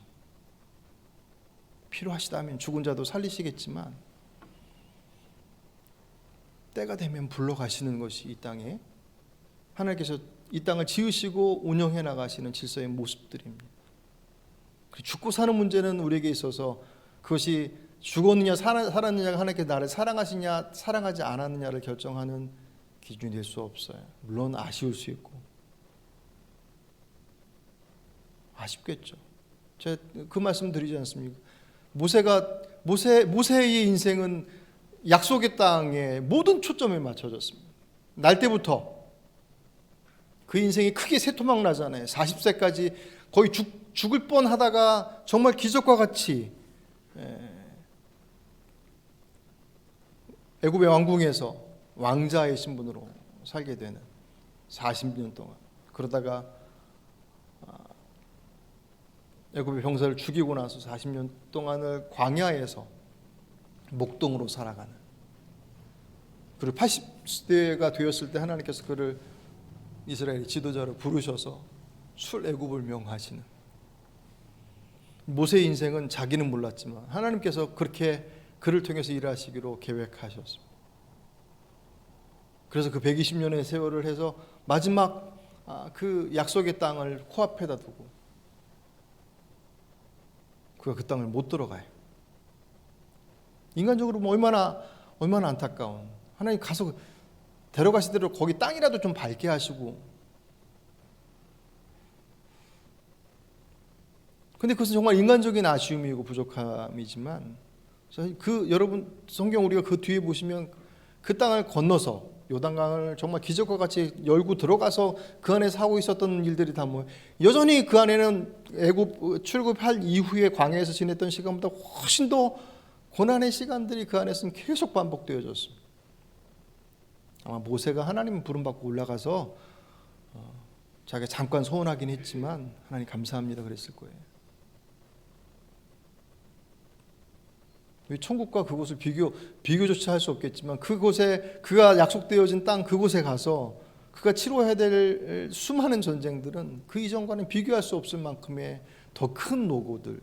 필요하시다면 죽은 자도 살리시겠지만 때가 되면 불러가시는 것이 이 땅에 하나님께서 이 땅을 지으시고 운영해 나가시는 질서의 모습들입니다. 죽고 사는 문제는 우리에게 있어서 그것이 죽었느냐 살았느냐가 하나님께서 나를 사랑하시냐 사랑하지 않았느냐를 결정하는 기준이 될 수 없어요. 물론 아쉬울 수 있고 아쉽겠죠. 제가 그 말씀 드리지 않습니까? 모세의 인생은 약속의 땅에 모든 초점이 맞춰졌습니다. 날 때부터 그 인생이 크게 새토막 나잖아요. 40세까지 거의 죽을 뻔하다가 정말 기적과 같이 애굽의 왕궁에서 왕자의 신분으로 살게 되는 40년 동안 그러다가 애굽의 병사를 죽이고 나서 40년 동안을 광야에서 목동으로 살아가는 그리고 80세가 되었을 때 하나님께서 그를 이스라엘의 지도자로 부르셔서 출애굽을 명하시는 모세의 인생은 자기는 몰랐지만 하나님께서 그렇게 그를 통해서 일하시기로 계획하셨습니다. 그래서 그 120년의 세월을 해서 마지막 그 약속의 땅을 코앞에다 두고 그가 그 땅을 못 들어가요. 인간적으로 얼마나 안타까운 하나님 가서 데려가시대로 거기 땅이라도 좀 밝게 하시고 근데 그것은 정말 인간적인 아쉬움이고 부족함이지만 여러분 성경 우리가 그 뒤에 보시면 그 땅을 건너서 요단강을 정말 기적과 같이 열고 들어가서 그 안에 사고 있었던 일들이 다 여전히 그 안에는 애굽 출국할 이후에 광야에서 지냈던 시간보다 훨씬 더 고난의 시간들이 그 안에서는 계속 반복되어졌습니다. 아마 모세가 하나님 부름받고 올라가서 자기가 잠깐 소원하긴 했지만 하나님 감사합니다 그랬을 거예요. 천국과 그곳을 비교조차 할 수 없겠지만 그곳에 그가 약속되어진 땅 그곳에 가서 그가 치러야 될 수많은 전쟁들은 그 이전과는 비교할 수 없을 만큼의 더 큰 노고들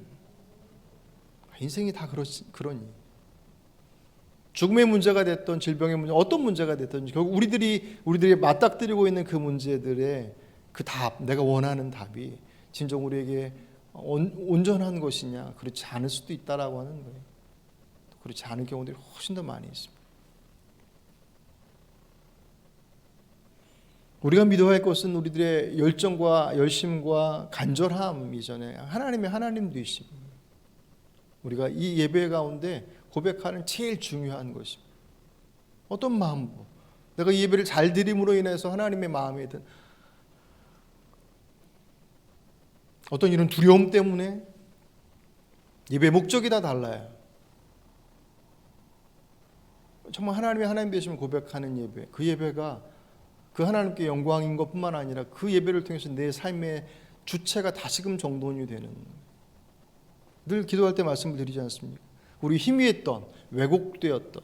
인생이 다 그러니 죽음의 문제가 됐던 질병의 문제 어떤 문제가 됐든지 결국 우리들이 맞닥뜨리고 있는 그 문제들의 그 답 내가 원하는 답이 진정 우리에게 온전한 것이냐 그렇지 않을 수도 있다라고 하는 거예요. 그렇지 않은 경우들이 훨씬 더 많이 있습니다. 우리가 믿어야 할 것은 우리들의 열정과 열심과 간절함 이전에 하나님 되심. 우리가 이 예배 가운데 고백하는 제일 중요한 것입니다. 어떤 마음으로 내가 이 예배를 잘 드림으로 인해서 하나님의 마음에 든 어떤 이런 두려움 때문에 예배의 목적이 다 달라요. 정말 하나님 되심을 고백하는 예배 그 예배가 그 하나님께 영광인 것뿐만 아니라 그 예배를 통해서 내 삶의 주체가 다시금 정돈이 되는 늘 기도할 때 말씀을 드리지 않습니까? 우리 희미했던 왜곡되었던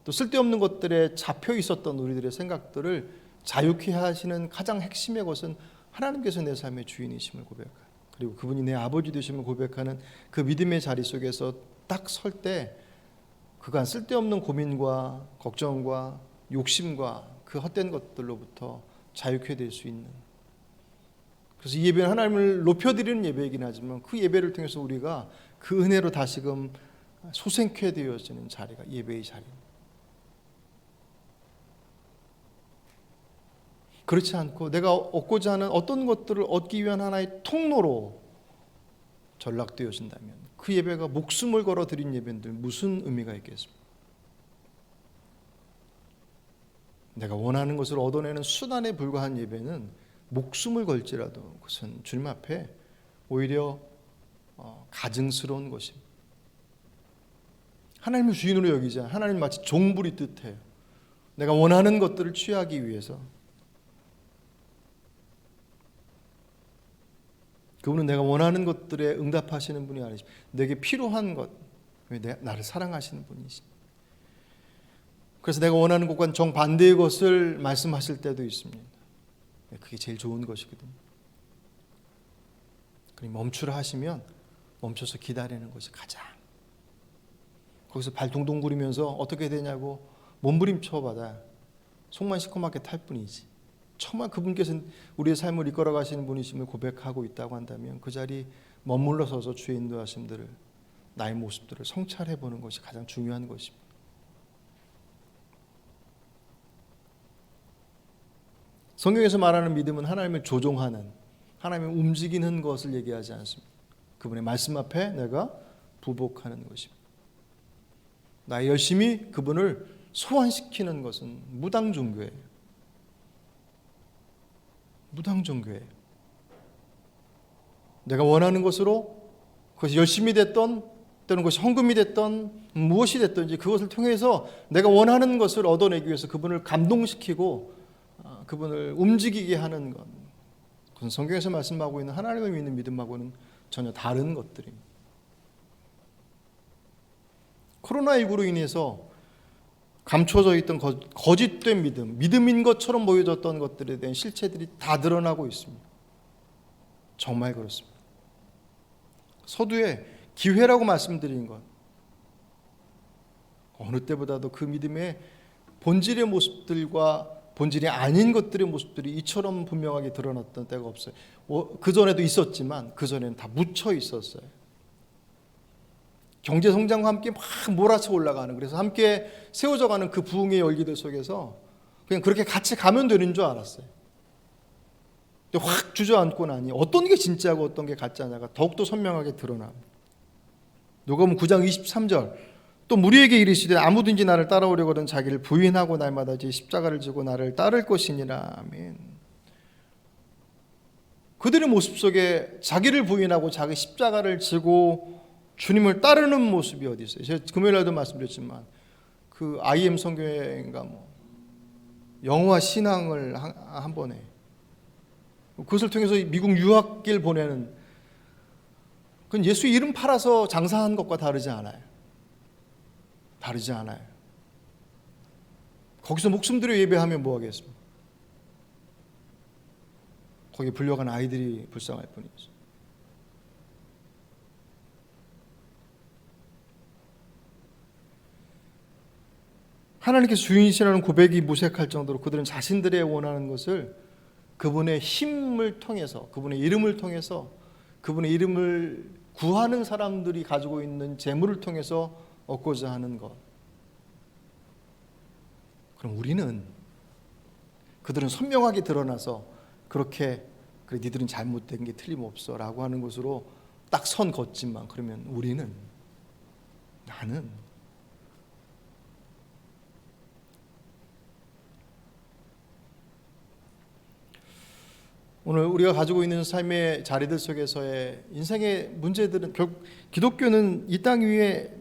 또 쓸데없는 것들에 잡혀 있었던 우리들의 생각들을 자유케 하시는 가장 핵심의 것은 하나님께서 내 삶의 주인이심을 고백하는 그리고 그분이 내 아버지 되심을 고백하는 그 믿음의 자리 속에서 딱 설 때 그간 쓸데없는 고민과 걱정과 욕심과 그 헛된 것들로부터 자유케 될 수 있는, 그래서 이 예배는 하나님을 높여드리는 예배이긴 하지만 그 예배를 통해서 우리가 그 은혜로 다시금 소생케 되어지는 자리가 예배의 자리입니다. 그렇지 않고 내가 얻고자 하는 어떤 것들을 얻기 위한 하나의 통로로 전락되어진다면 그 예배가 목숨을 걸어 드린 예배인들 무슨 의미가 있겠습니까? 내가 원하는 것을 얻어내는 수단에 불과한 예배는 목숨을 걸지라도 그것은 주님 앞에 오히려 가증스러운 것입니다. 하나님을 주인으로 여기지 않아 하나님 마치 종부리 뜻해요. 내가 원하는 것들을 취하기 위해서. 그분은 내가 원하는 것들에 응답하시는 분이 아니시고 내게 필요한 것, 나를 사랑하시는 분이십니다. 그래서 내가 원하는 것과는 정반대의 것을 말씀하실 때도 있습니다. 그게 제일 좋은 것이거든요. 그럼 멈추라 하시면 멈춰서 기다리는 것이 가장, 거기서 발 동동 구리면서 어떻게 되냐고 몸부림쳐봐야 속만 시커멓게 탈 뿐이지, 정말 그분께서 우리의 삶을 이끌어 가시는 분이심을 고백하고 있다고 한다면 그 자리 머물러 서서 주의 인도하심들을, 나의 모습들을 성찰해 보는 것이 가장 중요한 것입니다. 성경에서 말하는 믿음은 하나님을 조종하는, 하나님을 움직이는 것을 얘기하지 않습니다. 그분의 말씀 앞에 내가 부복하는 것입니다. 나의 열심히 그분을 소환시키는 것은 무당 종교예요. 무당 종교예요. 내가 원하는 것으로, 그것이 열심이 됐던 또는 그것이 헌금이 됐던 무엇이 됐든지 그것을 통해서 내가 원하는 것을 얻어내기 위해서 그분을 감동시키고 그분을 움직이게 하는 것, 그건 성경에서 말씀하고 있는 하나님을 믿는 믿음하고는 전혀 다른 것들입니다. 코로나19로 인해서 감춰져 있던 거짓된 믿음인 것처럼 보여졌던 것들에 대한 실체들이 다 드러나고 있습니다. 정말 그렇습니다. 서두에 기회라고 말씀드린 것, 어느 때보다도 그 믿음의 본질의 모습들과 본질이 아닌 것들의 모습들이 이처럼 분명하게 드러났던 때가 없어요. 그전에도 있었지만 그전에는 다 묻혀 있었어요. 경제성장과 함께 막 몰아쳐 올라가는, 그래서 함께 세워져가는 그 부흥의 열기들 속에서 그냥 그렇게 같이 가면 되는 줄 알았어요. 근데 확 주저앉고 나니 어떤 게 진짜고 어떤 게 가짜냐가 더욱더 선명하게 드러납니다. 누가복음 9장 23절, 또 무리에게 이르시되 아무든지 나를 따라오려거든 자기를 부인하고 날마다 제 십자가를 지고 나를 따를 것이니라. 아멘. 그들의 모습 속에 자기를 부인하고 자기 십자가를 지고 주님을 따르는 모습이 어디 있어요? 제가 금요일날도 말씀드렸지만 그 IM 선교회인가 영화 신앙을 한 번에, 그것을 통해서 미국 유학길 보내는, 그건 예수 이름 팔아서 장사한 것과 다르지 않아요. 다르지 않아요. 거기서 목숨 들여 예배하면 뭐 하겠습니까? 거기에 불려간 아이들이 불쌍할 뿐이죠. 하나님께서 주인이시라는 고백이 무색할 정도로 그들은 자신들의 원하는 것을 그분의 힘을 통해서, 그분의 이름을 통해서, 그분의 이름을 구하는 사람들이 가지고 있는 재물을 통해서 얻고자 하는 것. 그럼 우리는, 그들은 선명하게 드러나서 그렇게 그래 니들은 잘못된 게 틀림없어 라고 하는 것으로 딱 선 걷지만, 그러면 우리는, 나는 오늘 우리가 가지고 있는 삶의 자리들 속에서의 인생의 문제들은, 결국 기독교는 이 땅 위에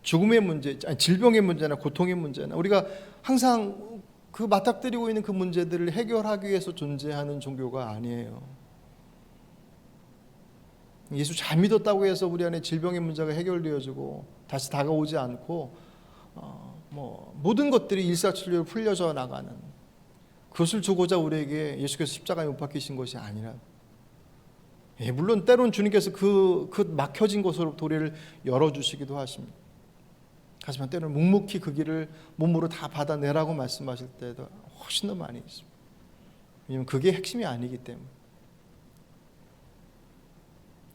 죽음의 문제, 질병의 문제나 고통의 문제나 우리가 항상 그 맞닥뜨리고 있는 그 문제들을 해결하기 위해서 존재하는 종교가 아니에요. 예수 잘 믿었다고 해서 우리 안에 질병의 문제가 해결되어지고 다시 다가오지 않고 모든 것들이 일사천리로 풀려져 나가는, 그것을 주고자 우리에게 예수께서 십자가에 못 박히신 것이 아니라, 물론 때론 주님께서 그 막혀진 곳으로 도리를 열어주시기도 하십니다. 하지만 때로는 묵묵히 그 길을 몸으로 다 받아내라고 말씀하실 때도 훨씬 더 많이 있습니다. 왜냐하면 그게 핵심이 아니기 때문에.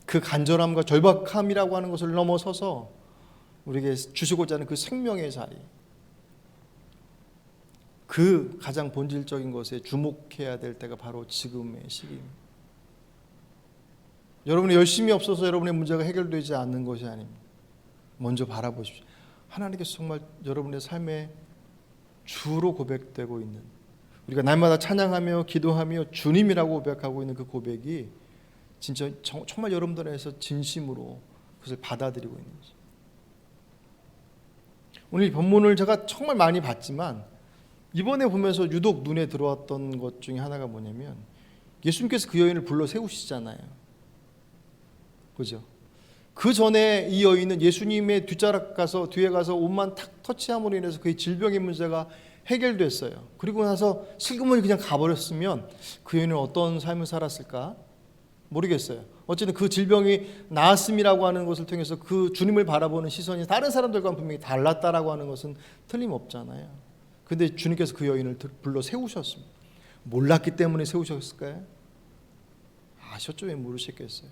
그 간절함과 절박함이라고 하는 것을 넘어서서 우리에게 주시고자 하는 그 생명의 자리, 그 가장 본질적인 것에 주목해야 될 때가 바로 지금의 시기입니다. 여러분이 열심히 없어서 여러분의 문제가 해결되지 않는 것이 아닙니다. 먼저 바라보십시오. 하나님께서 정말 여러분의 삶에 주로 고백되고 있는, 우리가 날마다 찬양하며 기도하며 주님이라고 고백하고 있는 그 고백이 진짜 정말 여러분들 안에서 진심으로 그것을 받아들이고 있는지. 오늘 이 본문을 제가 정말 많이 봤지만 이번에 보면서 유독 눈에 들어왔던 것 중에 하나가 뭐냐면, 예수님께서 그 여인을 불러 세우시잖아요. 그죠? 그 전에 이 여인은 예수님의 뒷자락 가서 뒤에 가서 옷만 탁 터치함으로 인해서 그의 질병의 문제가 해결됐어요. 그리고 나서 슬그머니 그냥 가버렸으면 그 여인은 어떤 삶을 살았을까 모르겠어요. 어쨌든 그 질병이 나았음이라고 하는 것을 통해서 그 주님을 바라보는 시선이 다른 사람들과는 분명히 달랐다라고 하는 것은 틀림없잖아요. 근데 주님께서 그 여인을 불러 세우셨습니다. 몰랐기 때문에 세우셨을까요? 아셨죠? 왜 모르셨겠어요?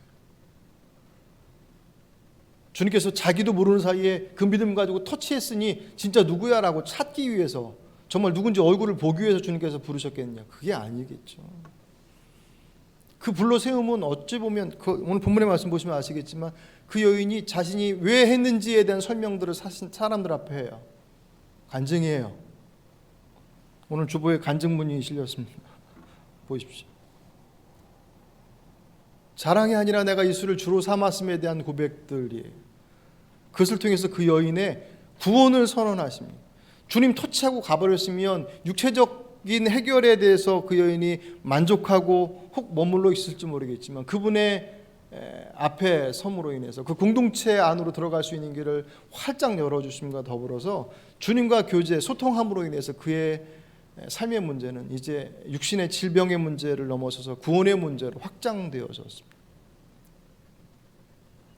주님께서 자기도 모르는 사이에 그 믿음 가지고 터치했으니 진짜 누구야 라고 찾기 위해서, 정말 누군지 얼굴을 보기 위해서 주님께서 부르셨겠느냐? 그게 아니겠죠. 그 불러 세움은 어찌 보면 오늘 본문의 말씀 보시면 아시겠지만 그 여인이 자신이 왜 했는지에 대한 설명들을 사람들 앞에 해요. 간증이에요. 오늘 주보에 간증문이 실렸습니다. 보십시오. 자랑이 아니라 내가 예수를 주로 삼았음에 대한 고백들이에요. 그것을 통해서 그 여인의 구원을 선언하십니다. 주님 터치하고 가버렸으면 육체적인 해결에 대해서 그 여인이 만족하고 혹 머물러 있을지 모르겠지만 그분의 앞에 섬으로 인해서 그 공동체 안으로 들어갈 수 있는 길을 활짝 열어주심과 더불어서 주님과 교제, 소통함으로 인해서 그의 삶의 문제는 이제 육신의 질병의 문제를 넘어서서 구원의 문제로 확장되어졌습니다.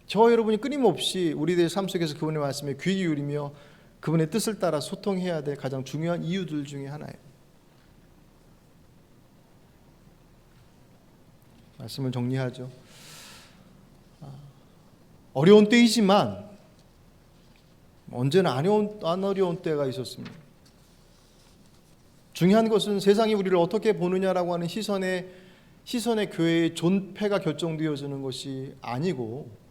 저 여러분이 끊임없이 우리들의 삶 속에서 그분의 말씀에 귀 기울이며 그분의 뜻을 따라 소통해야 될 가장 중요한 이유들 중에 하나예요. 말씀을 정리하죠. 어려운 때이지만 언제나 안 어려운 때가 있었습니다. 중요한 것은 세상이 우리를 어떻게 보느냐라고 하는 시선의 교회의 존폐가 결정되어지는 것이 아니고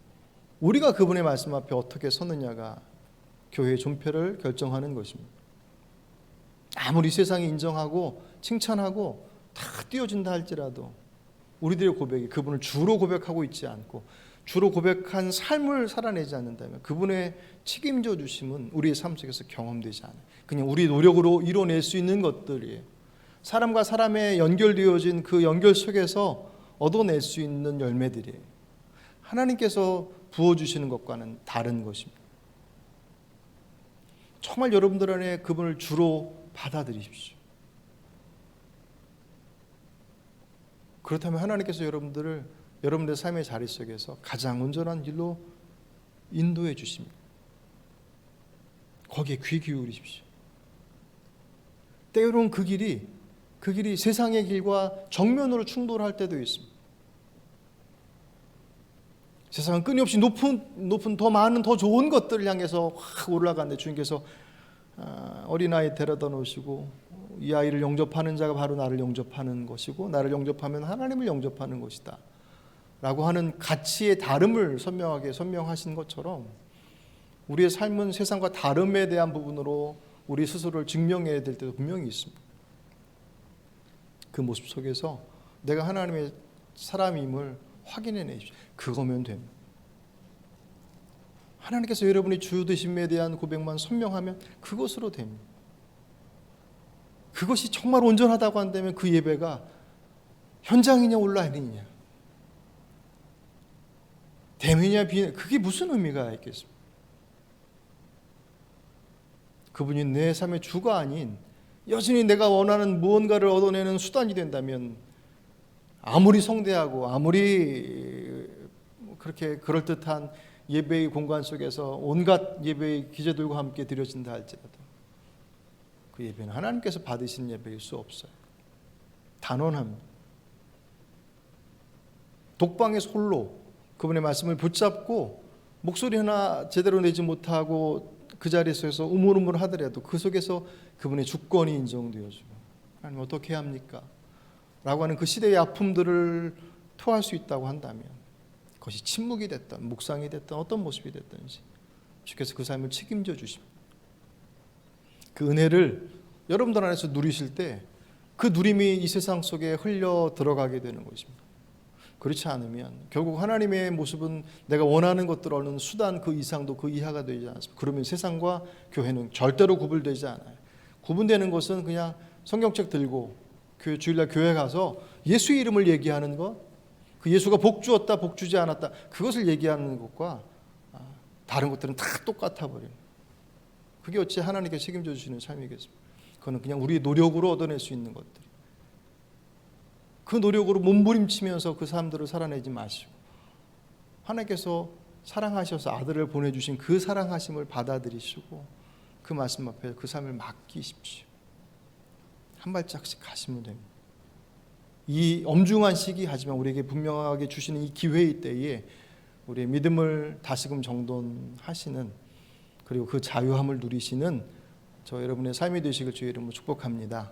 우리가 그분의 말씀 앞에 어떻게 서느냐가 교회의 존폐를 결정하는 것입니다. 아무리 세상이 인정하고 칭찬하고 다 띄워준다 할지라도 우리들의 고백이 그분을 주로 고백하고 있지 않고 주로 고백한 삶을 살아내지 않는다면 그분의 책임져 주심은 우리의 삶 속에서 경험되지 않아요. 그냥 우리 노력으로 이뤄낼 수 있는 것들이에요. 사람과 사람의 연결되어진 그 연결 속에서 얻어낼 수 있는 열매들이에요. 하나님께서 부어주시는 것과는 다른 것입니다. 정말 여러분들 안에 그분을 주로 받아들이십시오. 그렇다면 하나님께서 여러분들의 삶의 자리 속에서 가장 온전한 길로 인도해 주십니다. 거기에 귀 기울이십시오. 때로는 그 길이 세상의 길과 정면으로 충돌할 때도 있습니다. 세상은 끊임없이 높은 더 많은 더 좋은 것들을 향해서 확 올라가는데 주님께서 어린아이 데려다 놓으시고 이 아이를 영접하는 자가 바로 나를 영접하는 것이고 나를 영접하면 하나님을 영접하는 것이다 라고 하는 가치의 다름을 선명하게 설명하신 것처럼 우리의 삶은 세상과 다름에 대한 부분으로 우리 스스로를 증명해야 될 때도 분명히 있습니다. 그 모습 속에서 내가 하나님의 사람임을 확인해 내십시오. 그거면 됩니다. 하나님께서 여러분이 주 되심에 대한 고백만 선명하면 그것으로 됩니다. 그것이 정말 온전하다고 한다면 그 예배가 현장이냐 온라인이냐 대면이냐 비면 그게 무슨 의미가 있겠습니까? 그분이 내 삶의 주가 아닌 여전히 내가 원하는 무언가를 얻어내는 수단이 된다면 아무리 성대하고 아무리 그렇게 그럴듯한 예배의 공간 속에서 온갖 예배의 기제들과 함께 드려진다 할지라도 그 예배는 하나님께서 받으신 예배일 수 없어요. 단언합니다. 독방에서 홀로 그분의 말씀을 붙잡고 목소리 하나 제대로 내지 못하고 그 자리에서 우물우물 하더라도 그 속에서 그분의 주권이 인정되어지고 하나님 어떻게 해야 합니까? 라고 하는 그 시대의 아픔들을 토할 수 있다고 한다면 그것이 침묵이 됐든 묵상이 됐든 어떤 모습이 됐든지 주께서 그 삶을 책임져 주십니다. 그 은혜를 여러분들 안에서 누리실 때 그 누림이 이 세상 속에 흘려 들어가게 되는 것입니다. 그렇지 않으면 결국 하나님의 모습은 내가 원하는 것들을 얻는 수단 그 이상도 그 이하가 되지 않습니다. 그러면 세상과 교회는 절대로 구분되지 않아요. 구분되는 것은 그냥 성경책 들고 주일날 교회 가서 예수의 이름을 얘기하는 것, 그 예수가 복 주었다 복 주지 않았다 그것을 얘기하는 것과 다른 것들은 다 똑같아 버리는, 그게 어찌 하나님께 책임져 주시는 삶이겠습니까? 그거는 그냥 우리의 노력으로 얻어낼 수 있는 것들, 그 노력으로 몸부림치면서 그 사람들을 살아내지 마시고 하나님께서 사랑하셔서 아들을 보내주신 그 사랑하심을 받아들이시고 그 말씀 앞에 그 삶을 맡기십시오. 한 발짝씩 가시면 됩니다. 이 엄중한 시기 하지만 우리에게 분명하게 주시는 이 기회의 때에 우리의 믿음을 다시금 정돈하시는, 그리고 그 자유함을 누리시는 저 여러분의 삶이 되시길 주의 이름으로 축복합니다.